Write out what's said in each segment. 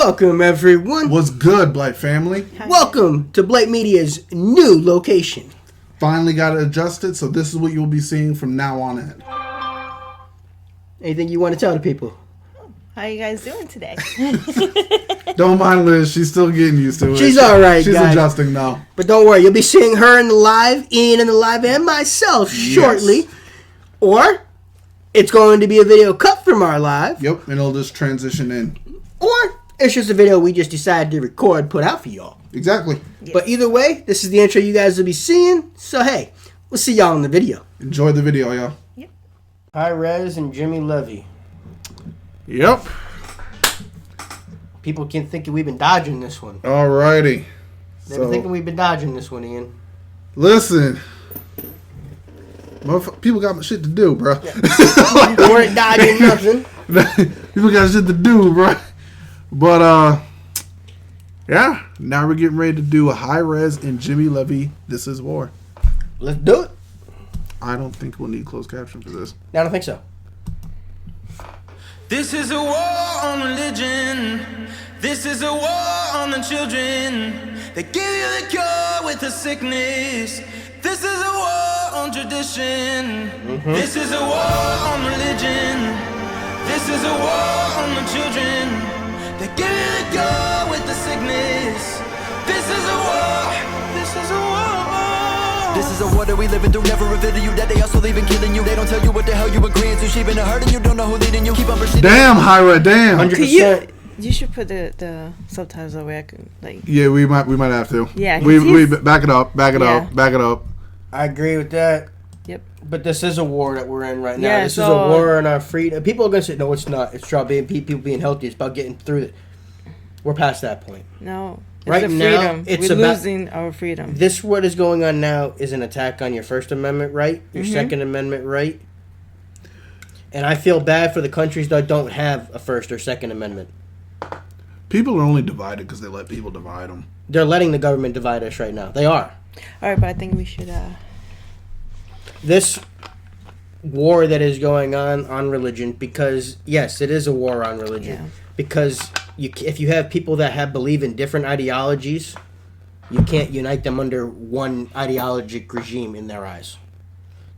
Welcome, everyone. What's good, Blite family? Hi. Welcome to Blite Media's new location. Finally got it adjusted, so this is what you'll be seeing from now on in. Anything you want to tell the people? How you guys doing today? Don't mind Liz, she's still getting used to it. She's all right, She's guys. adjusting now. But don't worry, you'll be seeing her in the live, Ian in the live, and myself shortly. Or it's going to be a video cut from our live. Yep, and it'll just transition in. Or it's just a video we just decided to record, put out for y'all. Exactly. Yes. But either way, this is the intro you guys will be seeing. So hey, we'll see y'all in the video. Enjoy the video, y'all. Hi-Rez and Jimmy Levy. Yep. People can think we've been dodging this one. Alrighty. They've been thinking we've been dodging this one, Ian. Listen. People got shit to do, bro. We weren't dodging nothing. People got shit to do, bro. But, yeah. Now we're getting ready to do a Hi-Rez and Jimmy Levy This Is War. Let's do it. I don't think we'll need closed caption for this. I don't think so. This is a war on religion. This is a war on the children. They give you the cure with the sickness. This is a war on tradition. This is a war on religion. This is a war on the children. They give you the cure with the sickness. This is a war. This is a war. This is a war that we living through. Never reveal to you that they also leaving killing you. They don't tell you what the hell you agreeing to. She been hurting you, don't know who leading you. Keep on proceeding. Damn, Hi-Rez, damn. 100%. You should put the subtitles that way I can like. Yeah, we might have to. Yeah, 'cause we he's- back it up, back it Yeah. up, back it up. I agree with that. Yep. But this is a war that we're in right now. Yeah, This is a so- war on our freedom. People are going to say, no, it's not. It's about people being healthy. It's about getting through it. We're past that point. No. It's Right a now, freedom. it's We're about- losing our freedom. This, what is going on now, is an attack on your First Amendment right, your Second Amendment right. And I feel bad for the countries that don't have a First or Second Amendment. People are only divided because they let people divide them. They're letting the government divide us right now. They are. All right, but I think we should. This war that is going on religion, because yes, it is a war on religion. Yeah. Because if you have people that believe in different ideologies, you can't unite them under one ideologic regime in their eyes,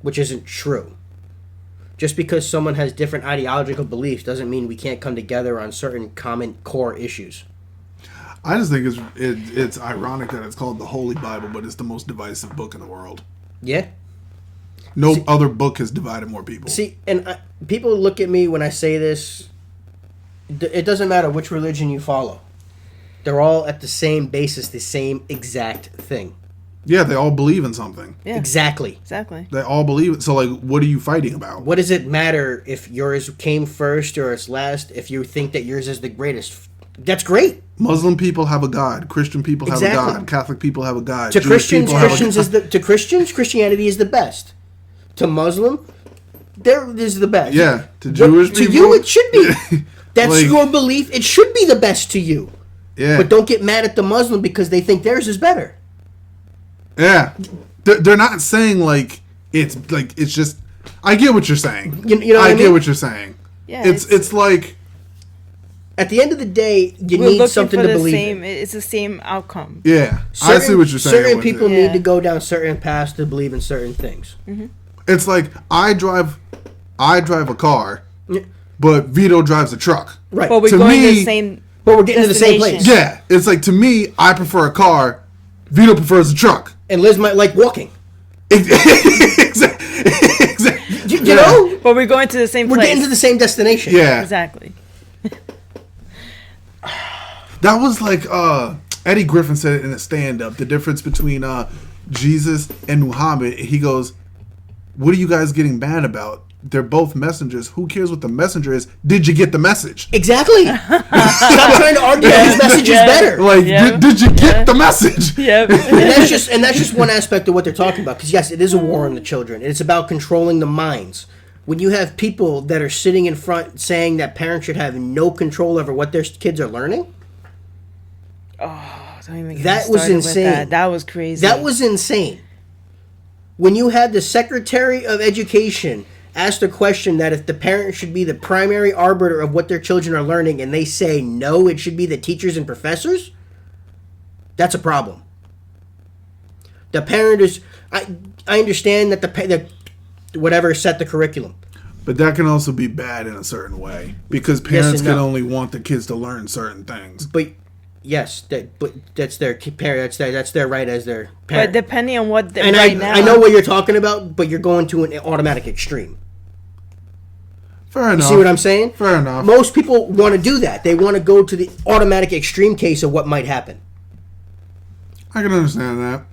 which isn't true. Just because someone has different ideological beliefs doesn't mean we can't come together on certain common core issues. I just think it's ironic that it's called the Holy Bible, but it's the most divisive book in the world. Yeah. No other book has divided more people. See, and people look at me when I say this. It doesn't matter which religion you follow. They're all at the same basis, the same exact thing. Yeah, they all believe in something. Yeah. Exactly. Exactly. They all believe it. So, like, what are you fighting about? What does it matter if yours came first or it's last if you think that yours is the greatest? That's great. Muslim people have a God. Christian people have Exactly. a God. Catholic people have a God. To Jewish Christians, people have a God. to Christians, Christianity is the best. To Muslim, there is the best. Yeah, to Jewish to people. you, it should be. That's Like- your belief. It should be the best to you. Yeah. But don't get mad at the Muslim because they think theirs is better. Yeah. They're not saying, like, it's just... I get what you're saying. You know what I get mean? what you're saying. Yeah. It's like... At the end of the day, you we're need looking something for to the believe same. in. It's the same outcome. Yeah. I see what you're saying. Certain with people it. need Yeah. to go down certain paths to believe in certain things. It's like I drive a car, Yeah. but Vito drives a truck. Right. But we're To going to me- the same. But we're getting to the same place. destination. Yeah, it's like to me, I prefer a car. Vito prefers a truck. And Liz might like walking. Exactly. You know? But we're going to the same We're place. getting to the same destination. Yeah, Exactly. that was like Eddie Griffin said it in a stand-up. The difference between Jesus and Muhammad. He goes, "What are you guys getting mad about? They're both messengers. Who cares what the messenger is? Did you get the message? Exactly. Stop trying to argue whose message is better. Like, Yeah. did you get the message? Yep. And that's just one aspect of what they're talking about. Because yes, it is a war on the children. It's about controlling the minds. When you have people that are sitting in front saying that parents should have no control over what their kids are learning, Don't even get me That was started with insane. That was crazy. that was insane. When you had the Secretary of Education ask the question that if the parent should be the primary arbiter of what their children are learning and they say no, it should be the teachers and professors, that's a problem. The parent is... I understand that that whatever set the curriculum. But that can also be bad in a certain way because parents and can no. only want the kids to learn certain things. But yes, but that's their parent. That's their right as their But parent. depending on what And right now, I know what you're talking about, but you're going to an automatic extreme. Fair enough. See what I'm saying? Fair enough. Most people want to do that. They want to go to the automatic extreme case of what might happen. I can understand that.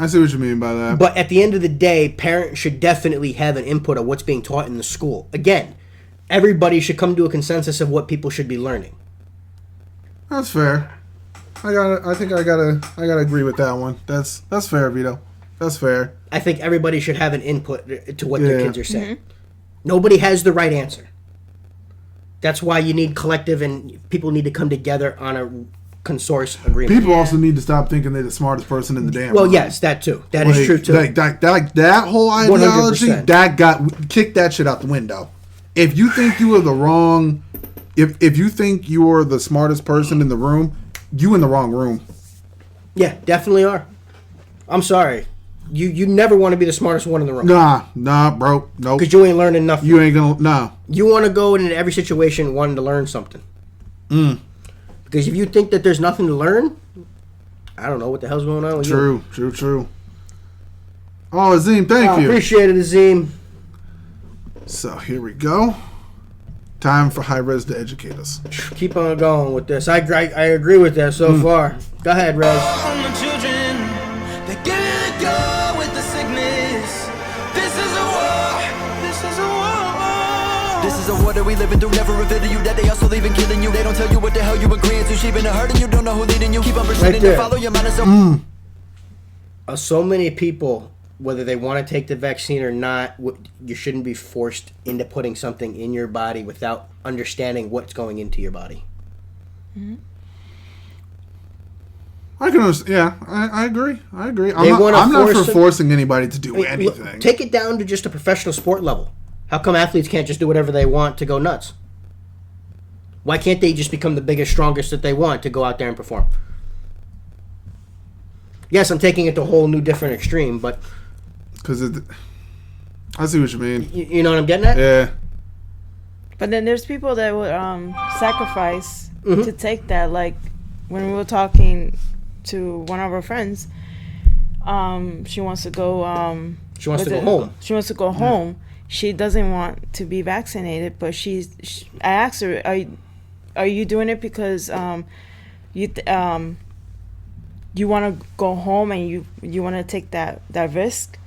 I see what you mean by that. But at the end of the day, parents should definitely have an input of what's being taught in the school. Again, everybody should come to a consensus of what people should be learning. That's fair. I think I gotta agree with that one. That's fair, Vito. That's fair. I think everybody should have an input to what their Yeah. kids are saying. Nobody has the right answer. That's why you need collective and people need to come together on a consource agreement. People also need to stop thinking they're the smartest person in the damn Well, room. yes, that too. That is true too. Like that whole ideology, 100%. that got kick that shit out the window. If you think you are the wrong, if you think you are the smartest person in the room, you in the wrong room. Yeah, definitely are. I'm sorry. You never want to be the smartest one in the room. Nah, bro, nope. Because you ain't learning nothing. You ain't gonna nah. You want to go into every situation wanting to learn something. Because if you think that there's nothing to learn, I don't know what the hell's going on with you. True. Oh, Azim, thank you. Appreciate it, Azim. So here we go. Time for Hi-Rez to educate us. Keep on going with this. I agree with that so far. Go ahead, Rez. On the children, they give you the go with the sickness. This is a war. This is a war. This is a war that we living through. Never reveal to you that they also leaving killing you. They don't tell you what the hell you agreeing to. She been hurting you, don't know who leading you. Keep on proceeding there. to follow your mind. So many people, whether they want to take the vaccine or not, you shouldn't be forced into putting something in your body without understanding what's going into your body. I can understand. Yeah, I agree. I'm They not, wanna I'm not for force them- forcing anybody to do I mean, look, anything. take it down to just a professional sport level. How come athletes can't just do whatever they want to go nuts? Why can't they just become the biggest, strongest that they want to go out there and perform? Yes, I'm taking it to a whole new, different extreme, but Because I see what you mean. you know what I'm getting at? Yeah. but then there's people that would sacrifice Mm-hmm. to take that. Like when we were talking to one of our friends, she wants to go. She wants to what's go home. She wants to go home. She doesn't want to be vaccinated, but I asked her, "Are you doing it because you want to go home and you want to take that risk?"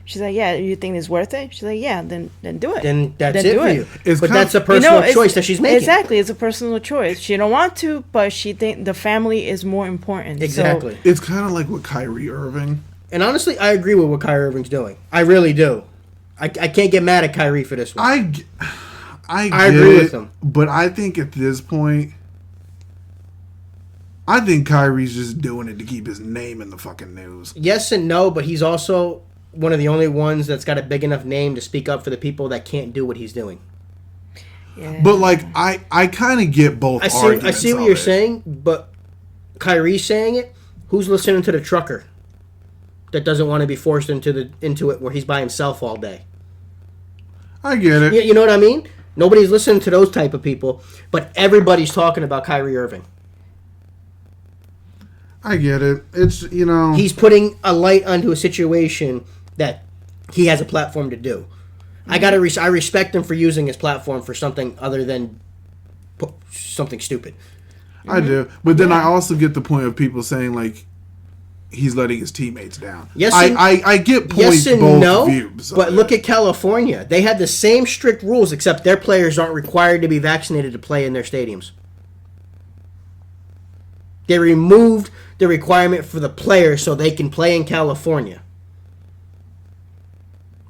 She's like, "Yeah, you think it's worth it?" She's like, "Yeah, then do it." Then that's Then it do for it. you. It's But kind that's a of- personal it's- choice that she's making. Exactly, it's a personal choice. She don't want to, but she think the family is more important. So- Exactly. It's kind of like with Kyrie Irving. And honestly, I agree with what Kyrie Irving's doing. I really do. I can't get mad at Kyrie for this one. I I get agree it, with him. but I think at this point, I think Kyrie's just doing it to keep his name in the fucking news. Yes and no, but he's also one of the only ones that's got a big enough name to speak up for the people that can't do what he's doing. yeah. But like, I kind of get both. I arguments see what of you're it. saying, but Kyrie's saying it. Who's listening to the trucker that doesn't want to be forced into it where he's by himself all day? I get it. You know what I mean? Nobody's listening to those type of people, but everybody's talking about Kyrie Irving. I get it. It's He's putting a light onto a situation that he has a platform to do. I respect him for using his platform for something other than something stupid. I do, but then I also get the point of people saying like he's letting his teammates down. Yes, I get points Yes and both no, views. but look at California. They had the same strict rules, except their players aren't required to be vaccinated to play in their stadiums. They removed the requirement for the players so they can play in California.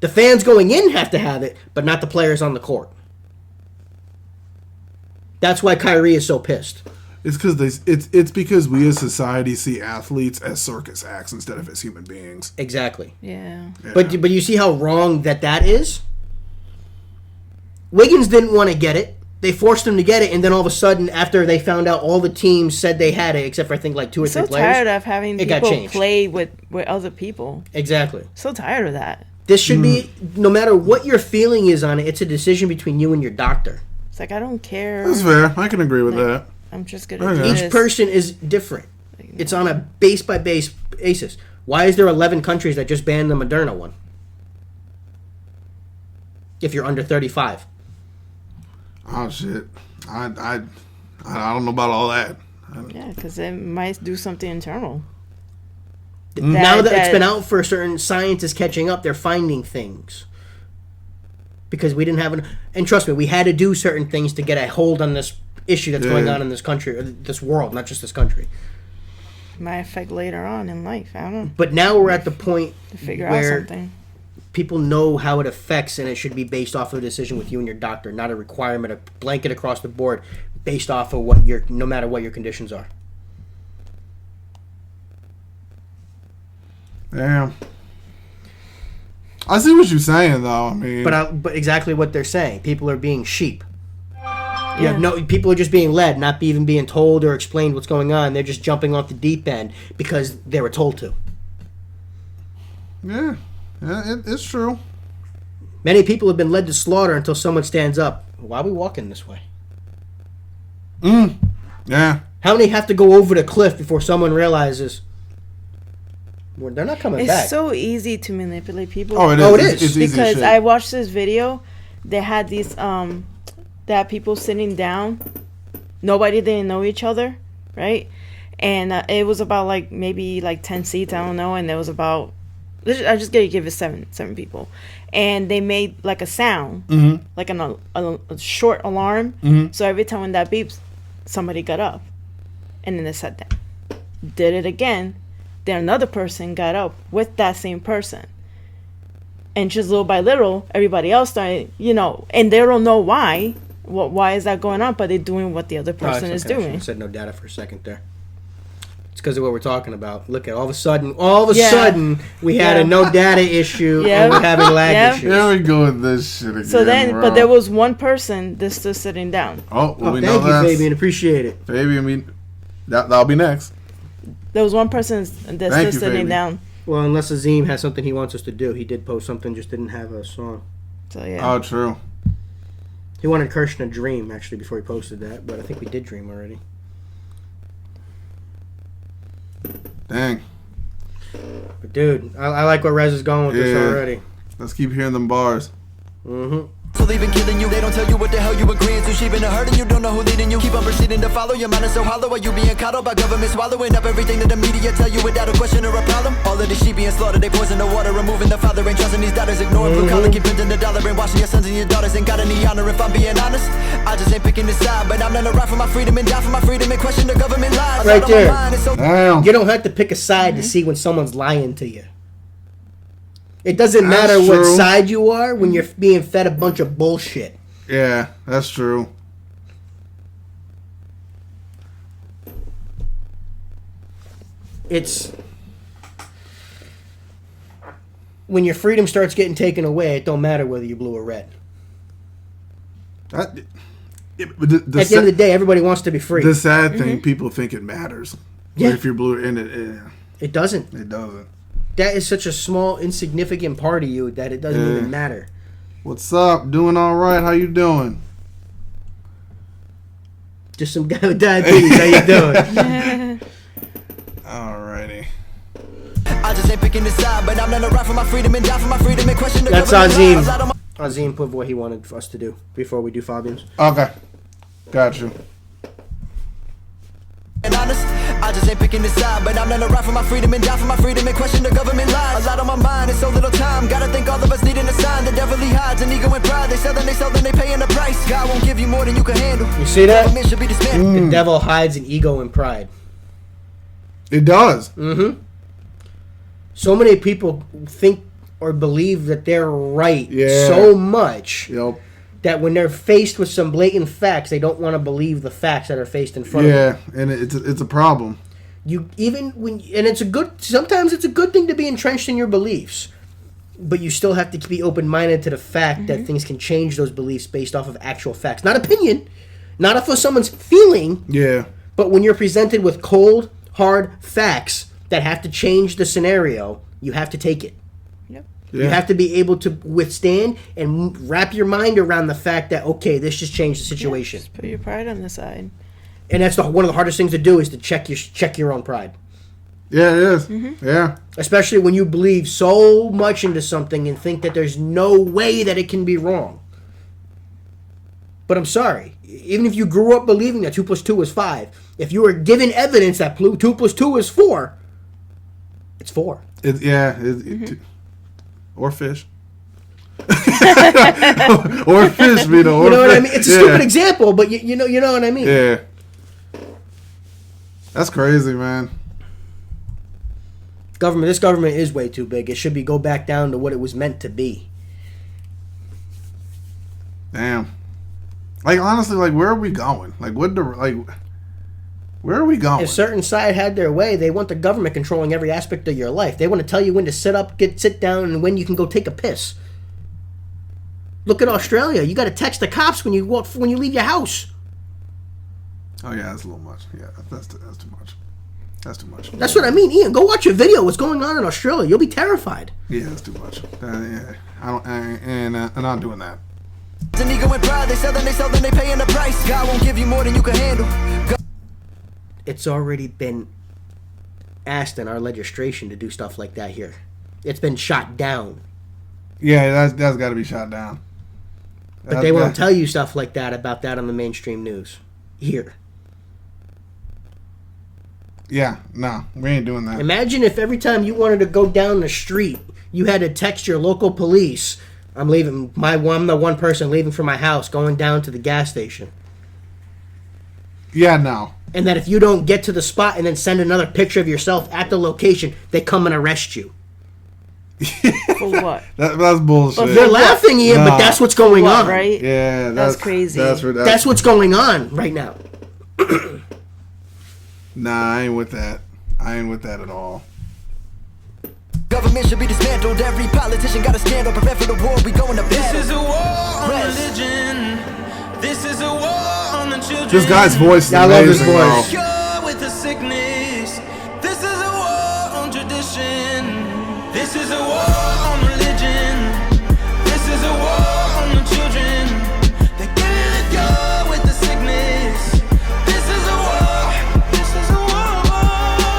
The fans going in have to have it, but not the players on the court. That's why Kyrie is so pissed. It's because it's because we as society see athletes as circus acts instead of as human beings. Exactly. yeah. But you see how wrong that is? Wiggins didn't want to get it. They forced him to get it, and then all of a sudden, after they found out all the teams said they had it, except for I think like 2 or 3 So players. tired of having it got people changed. play with other people. Exactly. So tired of that. This should be, no matter what your feeling is on it, it's a decision between you and your doctor. It's like, I don't care. That's fair. I can agree with that. I'm just gonna Okay. do Each this. person is different. It's on a base by base basis. Why is there 11 countries that just banned the Moderna one? If you're under 35. Oh shit. I don't know about all that. Yeah, because it might do something internal. Now that it's been out for a certain science is catching up, they're finding things. Because we didn't have and trust me, we had to do certain things to get a hold on this issue that's going on in this country, or this world, not just this country. Might affect later on in life. I don't know. But now we're at the point To figure out where something. people know how it affects, and it should be based off of a decision with you and your doctor, not a requirement, a blanket across the board, based off of what your, no matter what your conditions are. Damn. I see what you're saying, though. I mean, But exactly what they're saying, people are being sheep. You have no, people are just being led, not even being told or explained what's going on. They're just jumping off the deep end because they were told to. yeah, it's true. Many people have been led to slaughter until someone stands up. Why are we walking this way? Yeah. How many have to go over the cliff before someone realizes well, they're not coming It's back? so easy to manipulate people. Oh, it is. Oh, it It's is. easy as Because shit. I watched this video. They had these that people sitting down. Nobody didn't know each other, right? And it was about like maybe like 10 seats, I don't know. And there was about I just gotta give it seven people, and they made like a sound, like a short alarm. So every time when that beeps, somebody got up, and then they sat down. Did it again. Then another person got up with that same person. And just little by little, everybody else started, and they don't know why. Why is that going on? But they're doing what the other person is I doing. said no data for a second there. It's because of what we're talking about. Look at all of a sudden, we had a no data issue and we're having lag issues. Here we go with this shit again. So then, bro. but there was one person that's still sitting down. Oh, well, we know Thank you, that. Fabian. Appreciate it. Fabian, that'll be next. There was one person that's still you, sitting baby. down. Well, unless Azim has something he wants us to do. He did post something, just didn't have a song. So yeah. Oh, true. He wanted Kirsten to dream, actually, before he posted that, but I think we did dream already. Dang. But, dude, I like where Rez is going with this Yeah. already. Let's keep hearing them bars. Mm-hmm. So leaving killing you, they don't tell you what the hell you agreeing to. She been hurting you, don't know who leading you. Keep on proceeding to follow your mind is so hollow. Are you being coddled by government swallowing up everything that the media tell you without a question or a problem? All of the sheep being slaughtered, they poison the water, removing the father, ain't trusting these daughters, ignoring blue collar, keep printing the dollar, and washing your sons and your daughters, ain't got any honor. If I'm being honest, I just ain't picking a side, but I'm gonna ride for my freedom and die for my freedom and question the government lies. Right Out of my there. mind, it's so Damn. You don't have to pick a side to see when someone's lying to you. It doesn't That's matter what true. side you are when you're being fed a bunch of bullshit. Yeah, that's true. It's when your freedom starts getting taken away, it don't matter whether you blue or red. But At the end of the day, everybody wants to be free. the sad thing, people think it matters. Yeah. If you're blue, and it It doesn't. doesn't. That is such a small, insignificant part of you that it doesn't Yeah. even matter. What's up? Doing all right? How you doing? Just some guy with diabetes. How you doing? Alrighty. I just ain't picking a side, but I'm gonna ride for my freedom and die for my freedom and question the That's government Azim. lies. Out of my Azim put what he wanted for us to do before we do Fabian's. Okay. Got you. and honest, I just ain't picking a side, but I'm gonna ride for my freedom and die for my freedom and question the government lies. A lot on my mind, it's so little time. Gotta think all of us needing a sign. The devil he hides, an ego and pride. They sell, they paying the price. God won't give you more than you can handle. You see that? Government should be dismantled. The devil hides in ego and pride. It does. Mm-hmm. So many people think or believe that they're right Yeah. so much Yep. that when they're faced with some blatant facts, they don't want to believe the facts that are faced in front of them. Yeah, and it's a problem. You even when and it's a good sometimes it's a good thing to be entrenched in your beliefs. but you still have to be open-minded to the fact that things can change those beliefs based off of actual facts. Not opinion, not for someone's feeling, Yeah. but when you're presented with cold, hard facts that have to change the scenario, you have to take it. Yep. Yeah. You have to be able to withstand and wrap your mind around the fact that, okay, this just changed the situation. Just put your pride on the side. And that's one of the hardest things to do is to check your own pride. Yeah, it is. Yeah. Especially when you believe so much into something and think that there's no way that it can be wrong. But I'm sorry. Even if you grew up believing that 2 + 2 is 5, if you were given evidence that 2 + 2 is 4, it's 4. Or fish. Or fish, Vito. Or You know what I fish. mean? It's a stupid example, but you know what I mean. Yeah. That's crazy, man. This government is way too big. It should go back down to what it was meant to be. Damn. Like, honestly, like, where are we going? Like, where are we going? If certain side had their way, they want the government controlling every aspect of your life. They want to tell you when to sit down, and when you can go take a piss. Look at Australia. You got to text the cops when you leave your house. Oh, yeah, that's a little much. Yeah, that's too much. That's too much. That's what I mean, Ian. Go watch a video. What's going on in Australia? You'll be terrified. Yeah, that's too much. Yeah, I'm not doing that. An ego and pride, they sell, they paying the price. God won't give you more than you can handle. It's already been asked in our legislation to do stuff like that here. It's been shot down. Yeah, that's got to be shot down. But they won't tell you stuff like that about that on the mainstream news here. Yeah, no, we ain't doing that. Imagine if every time you wanted to go down the street, you had to text your local police. I'm leaving. I'm the one person leaving from my house, going down to the gas station. Yeah, no. And that if you don't get to the spot and then send another picture of yourself at the location, they come and arrest you. For what? That's bullshit. They're laughing, Ian, but that's what's going What, on. right? Yeah, That's crazy. That's what's going on right now. Nah, I ain't with that. I ain't with that at all. Government should be dismantled. Every politician got a scandal. Prepare for the war. We going to This battle. is a war on Rest. religion. This is a war on the children. This guy's voice is I love his amazing, bro. voice. Cure with the sickness. This is a war on tradition. This is a war on religion. This is a war on the children. They give you the cure with the sickness. This is a war. This is a war.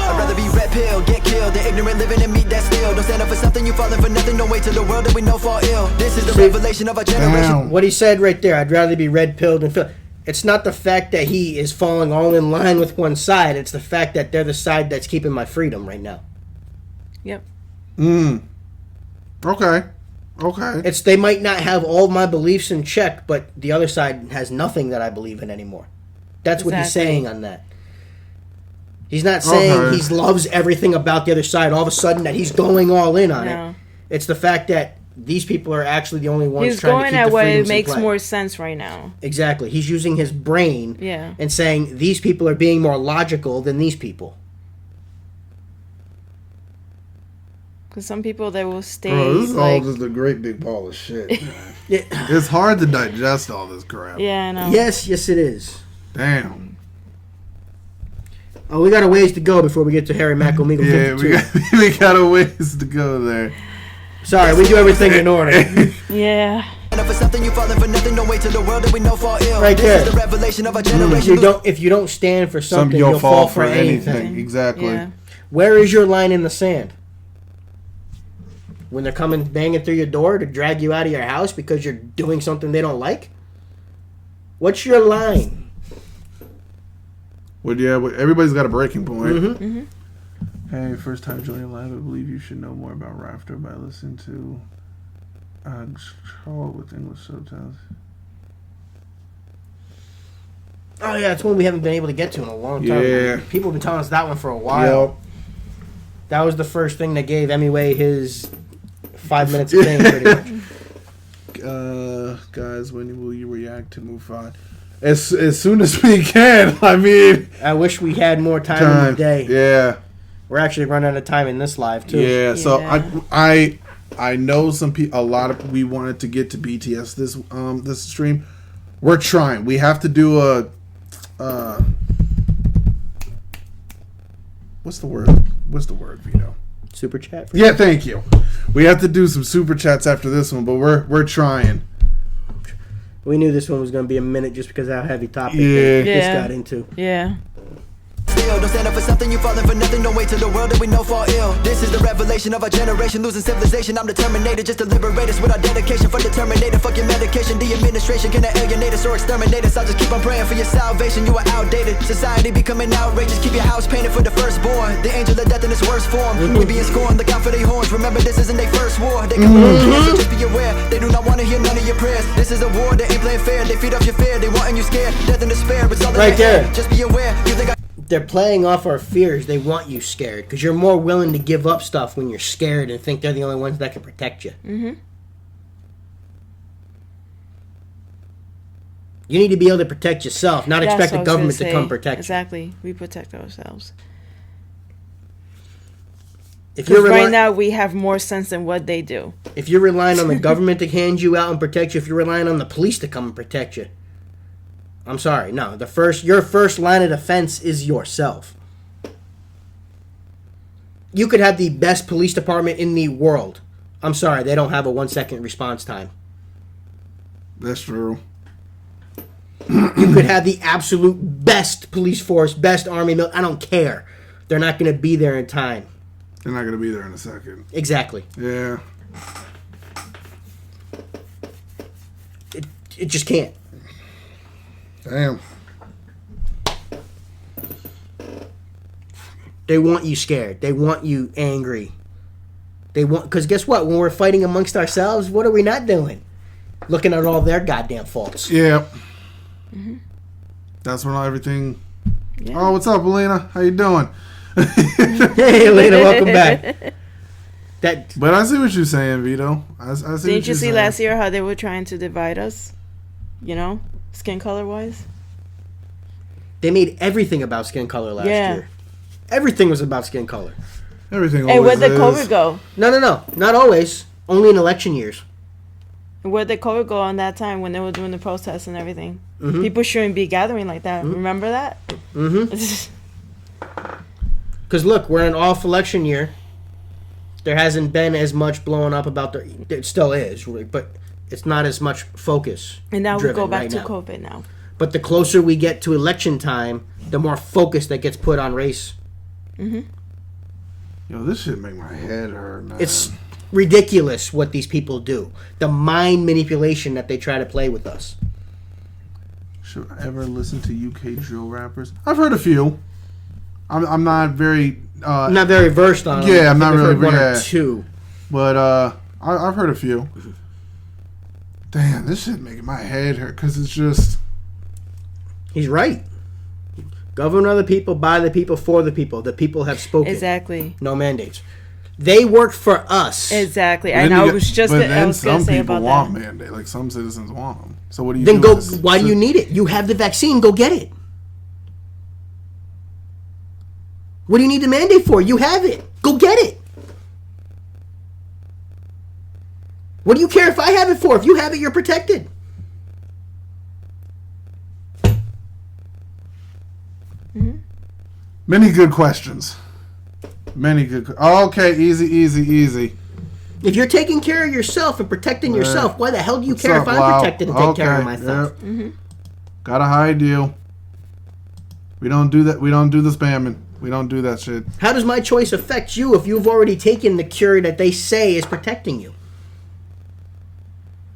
I'd rather be red pill, get killed, than ignorant living and meat that still. Don't stand up for something, you falling for nothing. Don't wait till the world that we know fall ill. This is the revelation of our generation. Damn. What he said right there, I'd rather be red-pilled than filled. It's not the fact that he is falling all in line with one side. It's the fact that they're the side that's keeping my freedom right now. Yep. Okay. It's they might not have all of my beliefs in check, but the other side has nothing that I believe in anymore. That's what he's Exactly. saying on that. He's not saying Okay. he loves everything about the other side. All of a sudden that he's going all in on No. it. It's the fact that these people are actually the only ones He's trying to going keep at the what freedoms in makes play. more sense right now. Exactly. He's using his brain Yeah. and saying these people are being more logical than these people. Because some people, they will stay Bro, this is like, all just a great big ball of shit, man. Yeah. It's hard to digest all this crap. yeah, I know. Yes, it is. Damn. Oh, we got a ways to go before we get to Harry McElmeagle. Yeah, 52. we got a ways to go there. Sorry, we do everything in order. Yeah. Stand up for something, you falling for nothing. Don't wait till the world that we know fall ill. Right This there. is the revelation of our generation. If you don't stand for something, you'll fall for anything. Exactly. Yeah. Where is your line in the sand? When they're coming banging through your door to drag you out of your house because you're doing something they don't like? What's your line? Well, yeah, everybody's got a breaking point. Mm-hmm. Hey, first time joining live, I believe you should know more about Rafter by listening to Charlotte with English subtitles. Oh yeah, it's one we haven't been able to get to in a long time. Yeah. People have been telling us that one for a while. That was the first thing that gave Emmyway his 5 minutes of fame, pretty much. Guys, when will you react to Mufon? As soon as we can. I mean, I wish we had more time in the day. Yeah. We're actually running out of time in this live too. Yeah. So Yeah. I know a lot of we wanted to get to BTS this stream. We're trying. We have to do a what's the word? What's the word, Vito? Super chat. Yeah, thank you. We have to do some super chats after this one, but we're trying. We knew this one was going to be a minute just because of how heavy topic Yeah. this got into. Yeah. Still, don't stand up for something, you falling for nothing. Don't wait till the world that we know fall ill. This is the revelation of our generation, losing civilization. I'm determined just to liberate us with our dedication. For the Terminator, fuck your medication. The administration cannot alienate us or exterminate us. I'll just keep on praying for your salvation. You are outdated. Society becoming outrageous. Keep your house painted for the firstborn. The angel of death in its worst form. We being scorned, look out for their horns. Remember, this isn't their first war. They come so just be aware. They do not want to hear none of your prayers. This is a war, they ain't playing fair. They feed off your fear, they wanting you scared. Death and despair, it's all in Right their there. head. Just be aware. You think They're playing off our fears. They want you scared because you're more willing to give up stuff when you're scared and think they're the only ones that can protect you. Mm-hmm. You need to be able to protect yourself, not That's expect what the I was government gonna to come say. protect Exactly. We protect ourselves. you. If you're Because right rely- now we have more sense than what they do. if you're relying on the government to hand you out and protect you, if you're relying on the police to come and protect you, I'm sorry. No, your first line of defense is yourself. You could have the best police department in the world. I'm sorry, they don't have a 1-second response time. That's true. You could have the absolute best police force, best army. I don't care. They're not going to be there in time. They're not gonna be there in a second. Exactly. Yeah. It just can't. Damn. They want you scared. They want you angry. Because guess what? When we're fighting amongst ourselves, what are we not doing? Looking at all their goddamn faults. Yeah. That's when everything. Yeah. Oh, what's up, Elena? How you doing? Hey, Elena, welcome back. But I see what you're saying, Vito. I see what Didn't you you're see saying. last year how they were trying to divide us? You know, skin color wise. They made everything about skin color last year. Everything was about skin color. Everything. Hey, always where'd the is. COVID go? No. Not always. Only in election years. Where'd the COVID go on that time when they were doing the protests and everything? Mm-hmm. People shouldn't be gathering like that. Remember that? Mm-hmm. Because look, we're in an off election year. There hasn't been as much blowing up about it still is, but it's not as much focus. And now we driven go back right to now. COVID now. But the closer we get to election time, the more focus that gets put on race. Yo, this shit make my head hurt, man. It's ridiculous what these people do. The mind manipulation that they try to play with us. Should I ever listen to UK drill rappers? I've heard a few. I'm not very. I'm not very versed on them. Yeah, I'm I not think I've really- heard one yeah. or two. But I've heard a few. Damn, this shit making my head hurt because it's just. He's right. Govern of the people, by the people, for the people. The people have spoken. Exactly. No mandates. They work for us. Exactly. Then And you I get- was just but I then was gonna some say people about want that. mandate. Like some citizens want them. So what do you Then do? go. with this? Why do you need it? You have the vaccine. Go get it. What do you need the mandate for? You have it. Go get it. What do you care if I have it for? If you have it, you're protected. Many good questions. Many good. Okay, easy. If you're taking care of yourself and protecting yourself, why the hell do you What's care up, if I'm Lau? protected and take care of Okay, myself? yep. Gotta hide you. We don't do that. We don't do the spamming. We don't do that shit. How does my choice affect you if you've already taken the cure that they say is protecting you?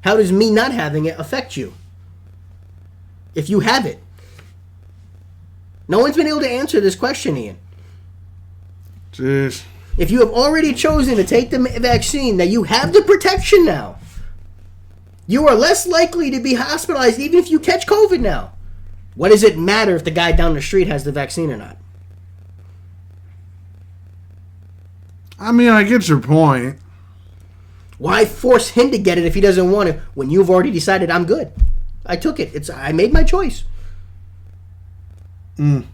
How does me not having it affect you? If you have it. No one's been able to answer this question, Ian. Jeez. If you have already chosen to take the vaccine, that you have the protection now. You are less likely to be hospitalized even if you catch COVID now. What does it matter if the guy down the street has the vaccine or not? I mean, I get your point. Why force him to get it if he doesn't want it when you've already decided I'm good? I took it. I made my choice. I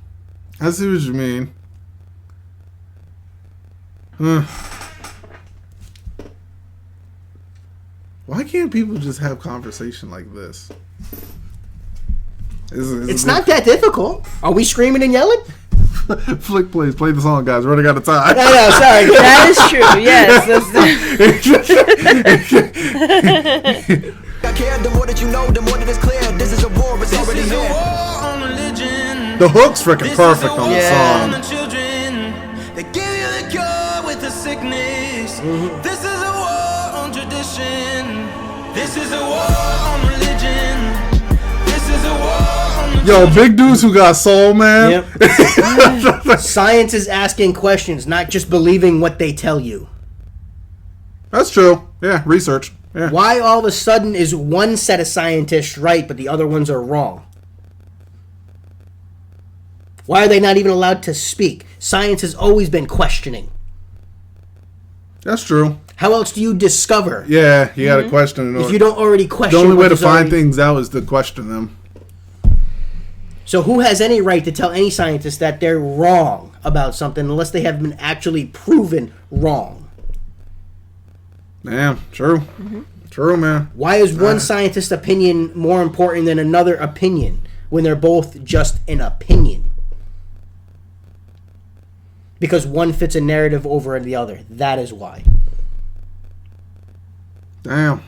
see what you mean. Why can't people just have conversation like this? It's not that difficult. Are we screaming and yelling? Flick, please play the song, guys. We're running out of time. No, sorry. That is true. Yes. I care, the more that you know, the more that it's clear. This is a war, it's already This is a here. war on religion. The hook's freaking This perfect is a on war the on song. the children. They give you the cure with the sickness. This is a war on tradition. This is a war on religion. This is a war on the Yo, children. big dudes who got soul, man. Yep. Science is asking questions, not just believing what they tell you. That's true. Yeah, research. Yeah. Why all of a sudden is one set of scientists right, but the other ones are wrong? Why are they not even allowed to speak? Science has always been questioning. That's true. How else do you discover Yeah, you got to question it. if you don't already question? The only way what to is find already- things out is to question them. So who has any right to tell any scientist that they're wrong about something unless they have been actually proven wrong? Damn, true. True, man. Why is one scientist's opinion more important than another opinion when they're both just an opinion? Because one fits a narrative over the other. That is why. Damn.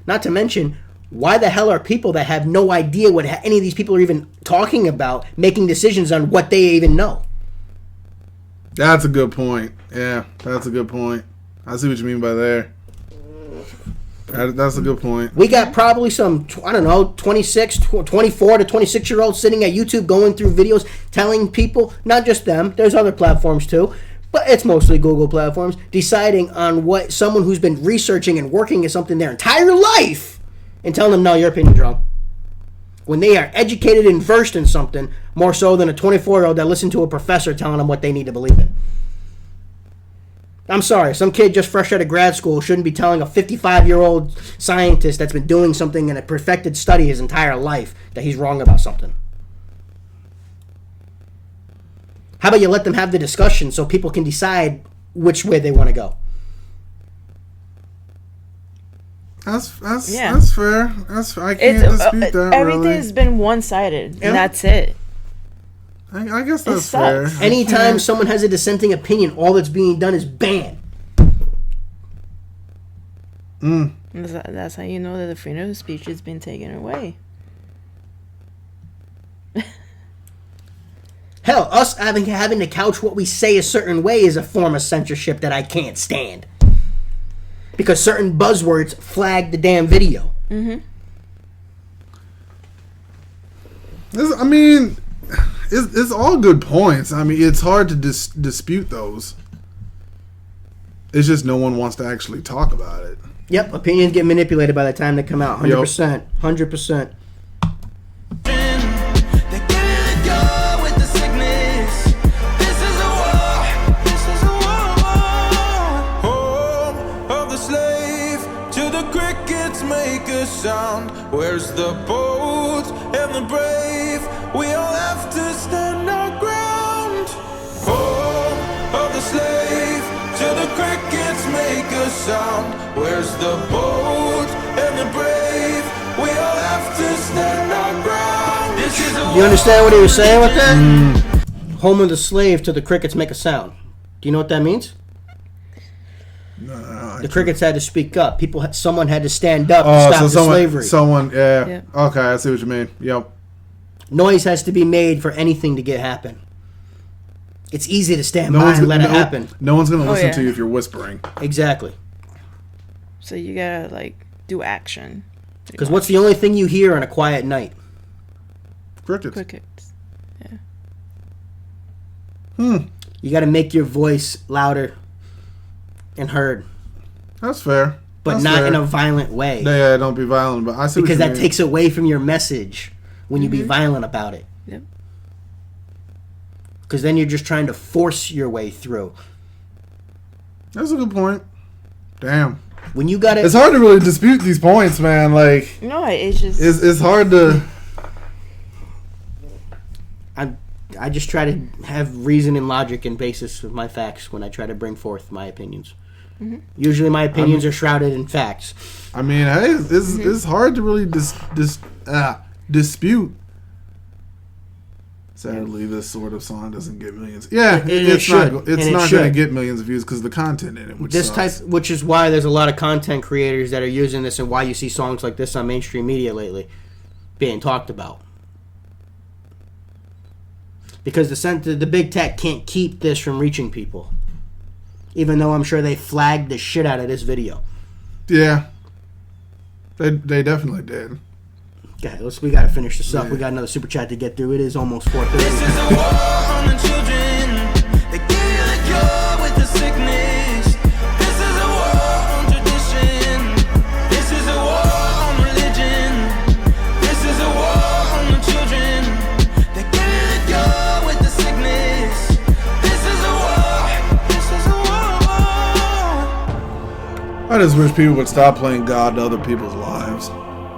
Not to mention, why the hell are people that have no idea what any of these people are even talking about making decisions on what they even know? That's a good point. Yeah, that's a good point. I see what you mean by there. That's a good point. We got probably some, 24 to 26-year-olds sitting at YouTube going through videos telling people, not just them, there's other platforms too, but it's mostly Google platforms, deciding on what someone who's been researching and working at something their entire life and telling them, no, your opinion's wrong. When they are educated and versed in something, more so than a 24-year-old that listened to a professor telling them what they need to believe in. I'm sorry, some kid just fresh out of grad school shouldn't be telling a 55-year-old scientist that's been doing something in a perfected study his entire life that he's wrong about something. How about you let them have the discussion so people can decide which way they want to go? That's Yeah. that's fair. I can't dispute that. Everything's Really. been one-sided, Yeah. and that's it. I guess that's sucks. fair. Anytime someone has a dissenting opinion, all that's being done is ban. That's how you know that the freedom of speech has been taken away. Hell, us having to couch what we say a certain way is a form of censorship that I can't stand. Because certain buzzwords flag the damn video. I mean, it's all good points. I mean, it's hard to dispute those. It's just no one wants to actually talk about it. Yep, opinions get manipulated by the time they come out. 100%. 100%. They give you the cure with the sickness. This is a war. This is a war. Home of the slave. To the crickets make a sound. Where's the bold and the brave? We all have to stand our ground. Home of the slave. To the crickets make a sound. Where's the bold and the brave? We all have to stand our ground. This is a You understand what he was saying with that? Home of the slave to the crickets make a sound. Do you know what that means? The crickets had to speak up. Someone had to stand up to stop the slavery. Yeah. Yeah. Okay, I see what you mean. Yep. Noise has to be made for anything to get happen. It's easy to stand by and let it happen. No one's gonna listen yeah. to you if you're whispering. Exactly. So you gotta do action. Because what's the only thing you hear on a quiet night? Crickets. Crickets. You got to make your voice louder and heard, That's fair. but That's not fair. in a violent way. Yeah, don't be violent. But I see Because what you that mean. takes away from your message when you be violent about it. Yep. Because then you're just trying to force your way through. That's a good point. Damn. When you got It's to... hard to really dispute these points, man. Like, No, it's just it's hard to. I just try to have reason and logic and basis of my facts when I try to bring forth my opinions. Usually my opinions are shrouded in facts. I mean, hey, it's hard to really dispute. Sadly, this sort of song doesn't get millions. Yeah, it's not going to get millions of views because the content in it. Which is why there's a lot of content creators that are using this, and why you see songs like this on mainstream media lately being talked about. Because the big tech can't keep this from reaching people. Even though I'm sure they flagged the shit out of this video. Yeah. They definitely did. Okay, we gotta finish this up. Yeah. We got another super chat to get through. It is almost 4:30. This is a war on the children. They give you the cure with the sickness. This is a war on tradition. This is a war on religion. This is a war on the children. They give you the cure with the sickness. This is a war. This is a war. I just wish people would stop playing God to other people's lives.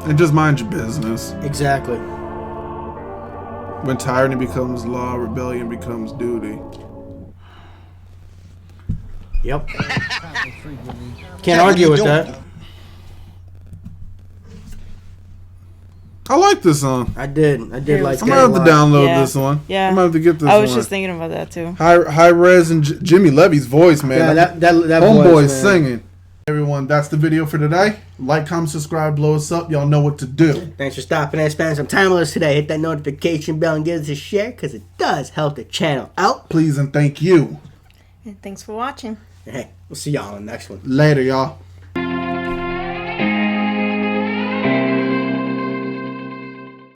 And just mind your business. Exactly. When tyranny becomes law, rebellion becomes duty. Yep. Can't argue with that. I like this song. I did like that. I'm gonna have to download this one. Yeah. I'm gonna have to get this one. I was just thinking about that too. Hi-Rez and Jimmy Levy's voice, man. Yeah, that homeboy's singing. Everyone, that's the video for today. Like, comment, subscribe, blow us up. Y'all know what to do. Thanks for stopping and spending some time with us today. Hit that notification bell and give us a share because it does help the channel out. Please and thank you. And thanks for watching. Hey, we'll see y'all on the next one. Later, y'all.